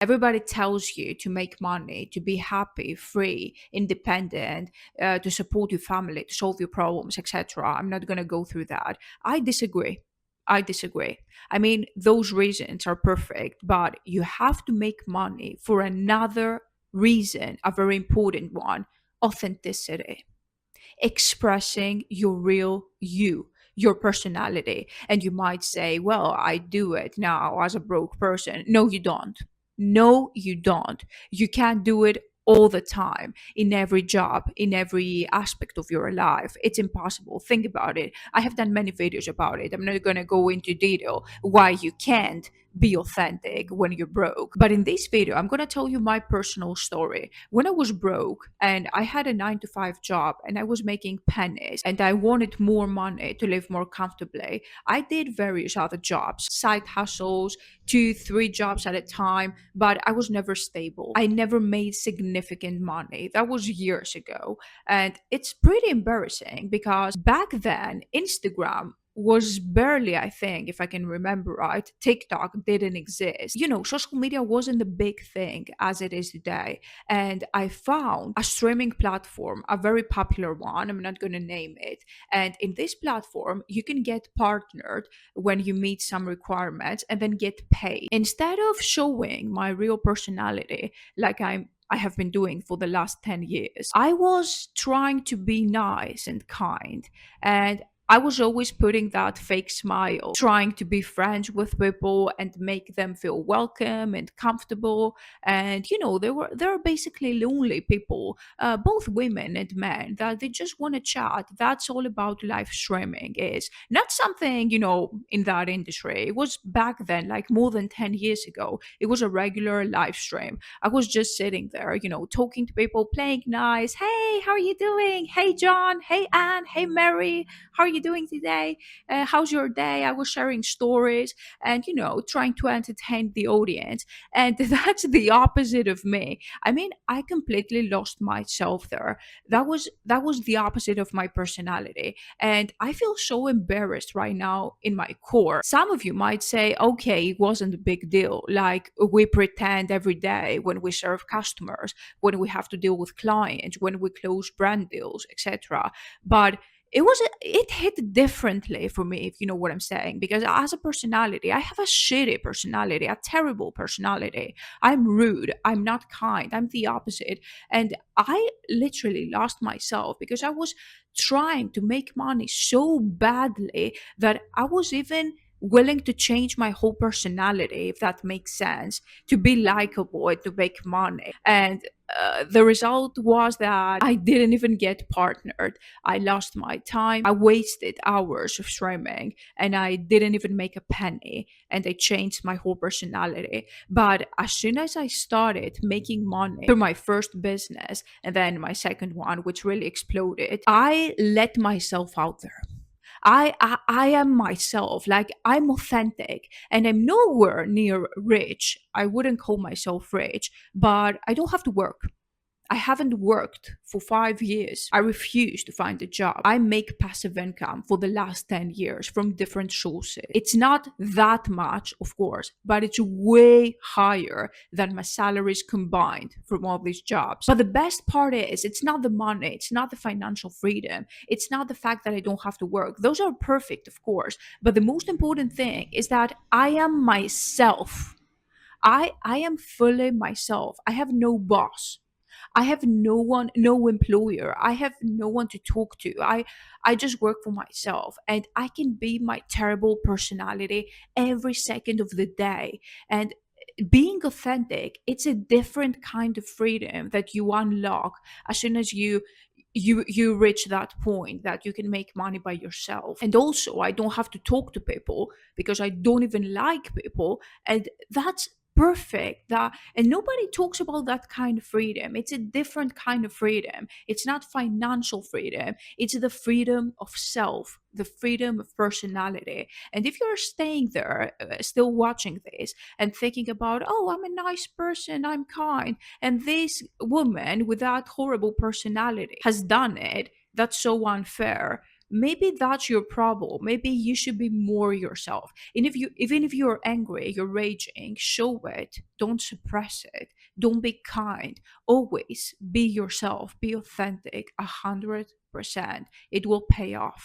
Everybody tells you to make money, to be happy, free, independent, to support your family, to solve your problems, etc. I'm not going to go through that. I disagree. I disagree. I mean, those reasons are perfect, but you have to make money for another reason, a very important one: authenticity, expressing your real you, your personality. And you might say, well, I do it now as a broke person. No, you don't. No, you don't. You can't do it all the time, in every job, in every aspect of your life. It's impossible. Think about it. I have done many videos about it. I'm not going to go into detail why you can't be authentic when you're broke. But in this video, I'm going to tell you my personal story. When I was broke and I had a 9 to 5 job and I was making pennies and I wanted more money to live more comfortably, I did various other jobs, side hustles, 2, 3 jobs at a time, but I was never stable. I never made significant money. That was years ago. And it's pretty embarrassing because back then, Instagram was barely, I think, if I can remember right, TikTok didn't exist. Social media wasn't the big thing as it is today. And I found a streaming platform, a very popular one. I'm not going to name it. And in this platform, you can get partnered when you meet some requirements and then get paid. Instead of showing my real personality like I have been doing for the last 10 years. I was trying to be nice and kind, and I was always putting that fake smile, trying to be friends with people and make them feel welcome and comfortable. And there are basically lonely people, both women and men, that they just want to chat. That's all about live streaming is. Not something, in that industry. It was back then, like more than 10 years ago. It was a regular live stream. I was just sitting there, talking to people, playing nice. Hey, how are you doing? Hey, John. Hey, Anne. Hey, Mary. How are you doing today? How's your day? I was sharing stories and, trying to entertain the audience. And that's the opposite of me. I mean, I completely lost myself there. That was the opposite of my personality. And I feel so embarrassed right now in my core. Some of you might say, okay, it wasn't a big deal. Like we pretend every day when we serve customers, when we have to deal with clients, when we close brand deals, etc. But it hit differently for me, if you know what I'm saying, because as a personality, I have a shitty personality, a terrible personality. I'm rude, I'm not kind, I'm the opposite. And I literally lost myself because I was trying to make money so badly that I was even willing to change my whole personality, if that makes sense, to be likable and to make money. And the result was that I didn't even get partnered. I lost my time. I wasted hours of streaming and I didn't even make a penny. And I changed my whole personality. But as soon as I started making money through my first business and then my second one, which really exploded, I let myself out there. I am myself, like I'm authentic and I'm nowhere near rich. I wouldn't call myself rich, but I don't have to work. I haven't worked for 5 years. I refuse to find a job. I make passive income for the last 10 years from different sources. It's not that much, of course, but it's way higher than my salaries combined from all these jobs. But the best part is, it's not the money, it's not the financial freedom, it's not the fact that I don't have to work. Those are perfect, of course. But the most important thing is that I am myself. I am fully myself. I have no boss. I have no one, no employer. I have no one to talk to. I just work for myself and I can be my terrible personality every second of the day. And being authentic, it's a different kind of freedom that you unlock as soon as you reach that point that you can make money by yourself. And also, I don't have to talk to people because I don't even like people, and that's perfect. That, and nobody talks about that kind of freedom. It's a different kind of freedom. It's not financial freedom, it's the freedom of self, the freedom of personality. And if you're staying there, still watching this and thinking about, oh, I'm a nice person, I'm kind, and this woman with that horrible personality has done it, that's so unfair. maybe that's your problem. Maybe you should be more yourself. And if you, even if you're angry, you're raging, show it. Don't suppress it. Don't be kind. Always be yourself. Be authentic. 100%. It will pay off.